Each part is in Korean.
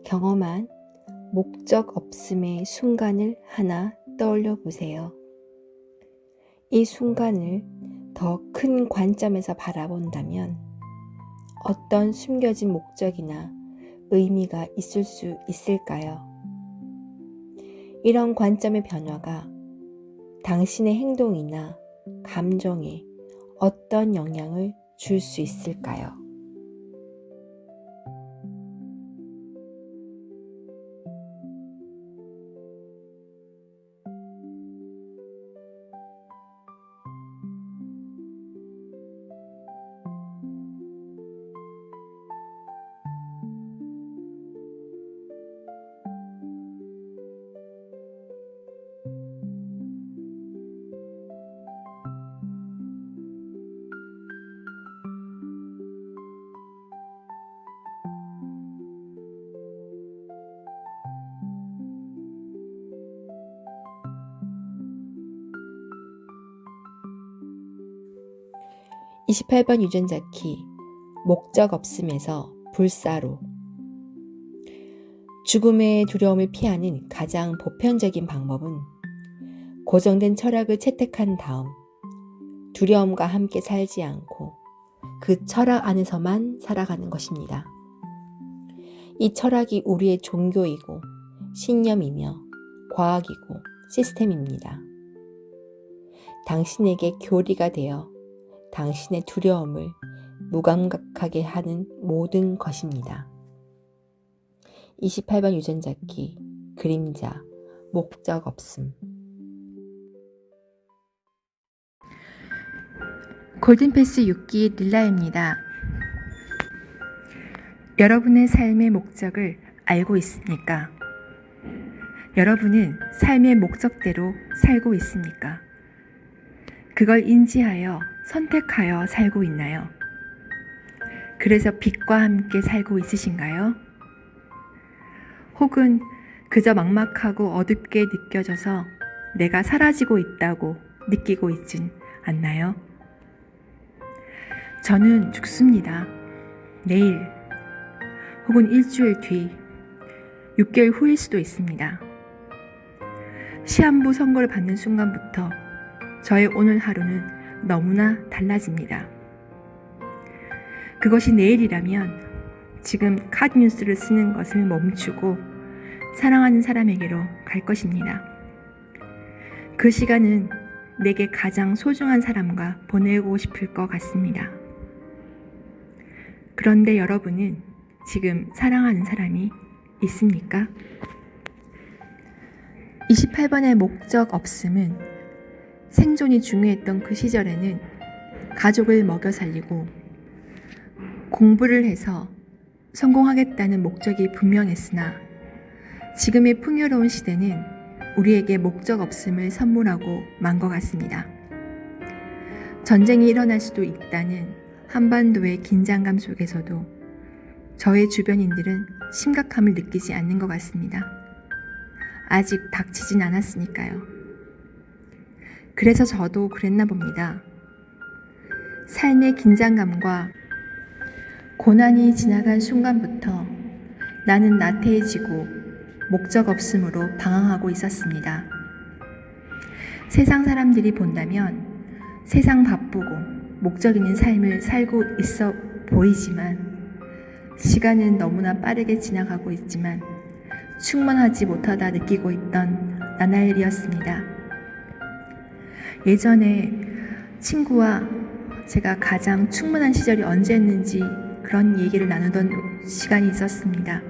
경험한 목적 없음의 순간을 하나 떠올려 보세요. 이 순간을 더 큰 관점에서 바라본다면 어떤 숨겨진 목적이나 의미가 있을 수 있을까요? 이런 관점의 변화가 당신의 행동이나 감정에 어떤 영향을 줄 수 있을까요? 28번 유전자 키 목적 없음에서 불사로. 죽음의 두려움을 피하는 가장 보편적인 방법은 고정된 철학을 채택한 다음 두려움과 함께 살지 않고 그 철학 안에서만 살아가는 것입니다. 이 철학이 우리의 종교이고 신념이며 과학이고 시스템입니다. 당신에게 교리가 되어 당신의 두려움을 무감각하게 하는 모든 것입니다. 28번 유전자 키 그림자 목적 없음. 골든패스 6기 릴라입니다. 여러분의 삶의 목적을 알고 있습니까? 여러분은 삶의 목적대로 살고 있습니까? 그걸 인지하여 선택하여 살고 있나요? 그래서 빛과 함께 살고 있으신가요? 혹은 그저 막막하고 어둡게 느껴져서 내가 사라지고 있다고 느끼고 있진 않나요? 저는 죽습니다. 내일 혹은 일주일 뒤, 6개월 후일 수도 있습니다. 시한부 선고를 받는 순간부터 저의 오늘 하루는 너무나 달라집니다. 그것이 내일이라면 지금 카드뉴스를 쓰는 것을 멈추고 사랑하는 사람에게로 갈 것입니다. 그 시간은 내게 가장 소중한 사람과 보내고 싶을 것 같습니다. 그런데 여러분은 지금 사랑하는 사람이 있습니까? 28번의 목적 없음은 생존이 중요했던 그 시절에는 가족을 먹여 살리고 공부를 해서 성공하겠다는 목적이 분명했으나 지금의 풍요로운 시대는 우리에게 목적 없음을 선물하고 만 것 같습니다. 전쟁이 일어날 수도 있다는 한반도의 긴장감 속에서도 저의 주변인들은 심각함을 느끼지 않는 것 같습니다. 아직 닥치진 않았으니까요. 그래서 저도 그랬나 봅니다. 삶의 긴장감과 고난이 지나간 순간부터 나는 나태해지고 목적 없음으로 방황하고 있었습니다. 세상 사람들이 본다면 세상 바쁘고 목적 있는 삶을 살고 있어 보이지만 시간은 너무나 빠르게 지나가고 있지만 충만하지 못하다 느끼고 있던 나날이었습니다. 예전에 친구와 제가 가장 충만한 시절이 언제였는지 그런 얘기를 나누던 시간이 있었습니다.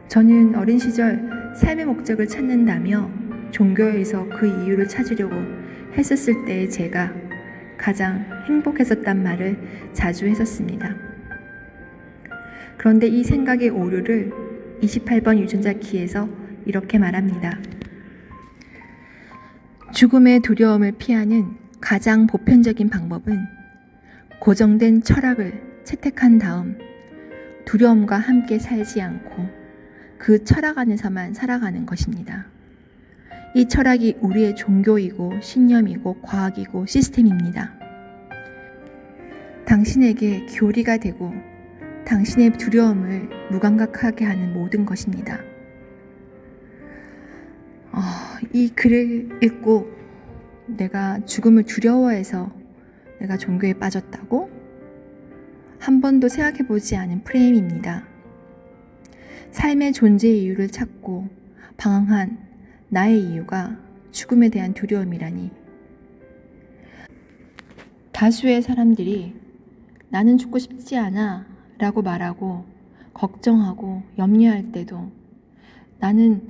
저는 어린 시절 삶의 목적을 찾는다며 종교에서 그 이유를 찾으려고 했었을 때 제가 가장 행복했었단 말을 자주 했었습니다. 그런데 이 생각의 오류를 28번 유전자 키에서 이렇게 말합니다. 죽음의 두려움을 피하는 가장 보편적인 방법은 고정된 철학을 채택한 다음 두려움과 함께 살지 않고 그 철학 안에서만 살아가는 것입니다. 이 철학이 우리의 종교이고 신념이고 과학이고 시스템입니다. 당신에게 교리가 되고 당신의 두려움을 무감각하게 하는 모든 것입니다. 이 글을 읽고 내가 죽음을 두려워해서 내가 종교에 빠졌다고? 한 번도 생각해보지 않은 프레임입니다. 삶의 존재의 이유를 찾고 방황한 나의 이유가 죽음에 대한 두려움이라니. 다수의 사람들이 나는 죽고 싶지 않아 라고 말하고 걱정하고 염려할 때도 나는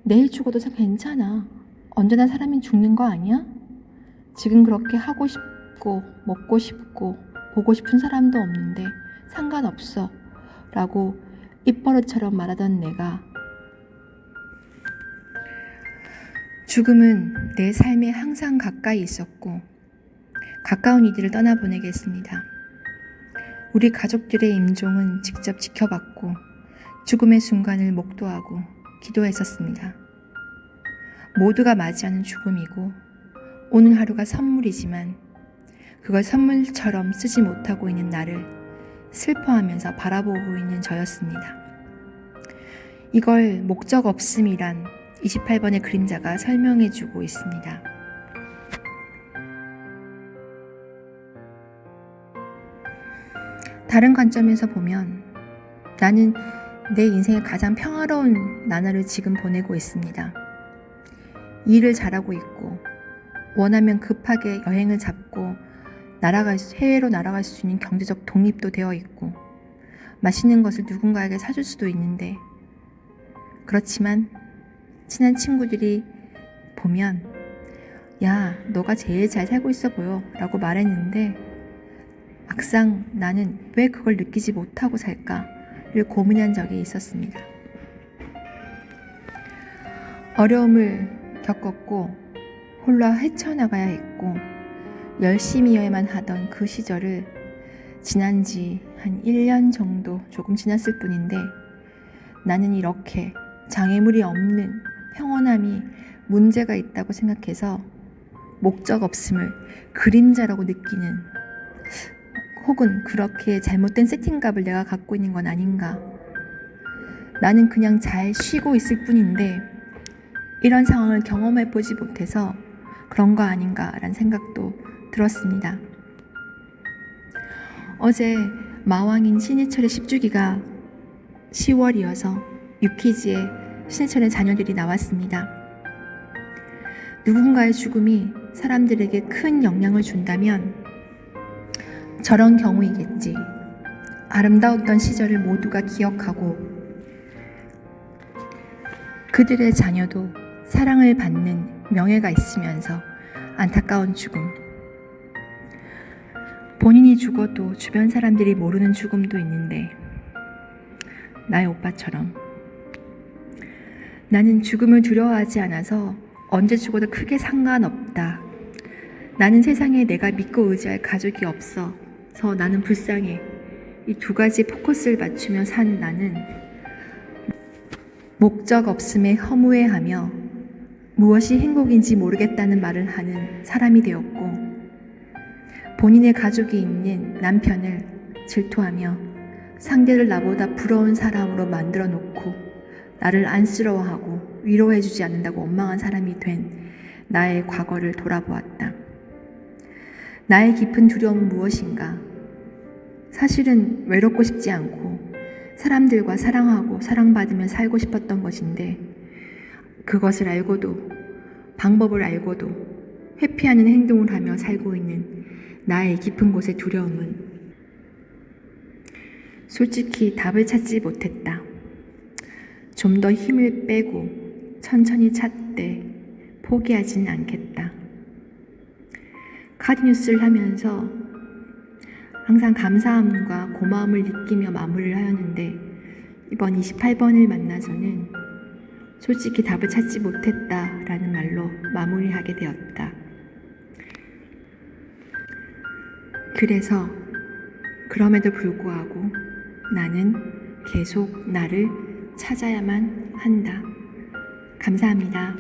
내일 죽어도 괜찮아. 언제나 사람이 죽는 거 아니야? 지금 그렇게 하고 싶고 먹고 싶고 보고 싶은 사람도 없는데 상관없어 라고 입버릇처럼 말하던 내가 죽음은 내 삶에 항상 가까이 있었고 가까운 이들을 떠나보내게 했습니다. 우리 가족들의 임종은 직접 지켜봤고 죽음의 순간을 목도하고 기도했었습니다. 모두가 맞이하는 죽음이고 오늘 하루가 선물이지만 그걸 선물처럼 쓰지 못하고 있는 나를 슬퍼하면서 바라보고 있는 저였습니다. 이걸 목적 없음이란 28번의 그림자가 설명해주고 있습니다. 다른 관점에서 보면 나는 내 인생의 가장 평화로운 나날을 지금 보내고 있습니다. 일을 잘하고 있고 원하면 급하게 여행을 잡고 해외로 날아갈 수 있는 경제적 독립도 되어 있고 맛있는 것을 누군가에게 사줄 수도 있는데 그렇지만 친한 친구들이 보면 야, 너가 제일 잘 살고 있어 보여 라고 말했는데 막상 나는 왜 그걸 느끼지 못하고 살까를 고민한 적이 있었습니다. 어려움을 겪었고 홀라 헤쳐나가야 했고 열심히여야만 하던 그 시절을 지난 지 한 1년 정도 조금 지났을 뿐인데 나는 이렇게 장애물이 없는 평온함이 문제가 있다고 생각해서 목적 없음을 그림자라고 느끼는 혹은 그렇게 잘못된 세팅값을 내가 갖고 있는 건 아닌가. 나는 그냥 잘 쉬고 있을 뿐인데 이런 상황을 경험해보지 못해서 그런 거 아닌가라는 생각도 들었습니다. 어제 마왕인 신해철의 10주기가 10월이어서 유퀴즈에 신해철의 자녀들이 나왔습니다. 누군가의 죽음이 사람들에게 큰 영향을 준다면 저런 경우이겠지. 아름다웠던 시절을 모두가 기억하고 그들의 자녀도 사랑을 받는 명예가 있으면서 안타까운 죽음. 본인이 죽어도 주변 사람들이 모르는 죽음도 있는데 나의 오빠처럼 나는 죽음을 두려워하지 않아서 언제 죽어도 크게 상관없다. 나는 세상에 내가 믿고 의지할 가족이 없어서 나는 불쌍해. 이 두 가지 포커스를 맞추며 산 나는 목적 없음에 허무해하며 무엇이 행복인지 모르겠다는 말을 하는 사람이 되었고 본인의 가족이 있는 남편을 질투하며 상대를 나보다 부러운 사람으로 만들어 놓고 나를 안쓰러워하고 위로해주지 않는다고 원망한 사람이 된 나의 과거를 돌아보았다. 나의 깊은 두려움은 무엇인가? 사실은 외롭고 싶지 않고 사람들과 사랑하고 사랑받으며 살고 싶었던 것인데 그것을 알고도 방법을 알고도 회피하는 행동을 하며 살고 있는 나의 깊은 곳의 두려움은 솔직히 답을 찾지 못했다. 좀 더 힘을 빼고 천천히 찾되 포기하진 않겠다. 카드뉴스를 하면서 항상 감사함과 고마움을 느끼며 마무리를 하였는데 이번 28번을 만나서는 솔직히 답을 찾지 못했다라는 말로 마무리하게 되었다. 그래서 그럼에도 불구하고 나는 계속 나를 찾아야만 한다. 감사합니다.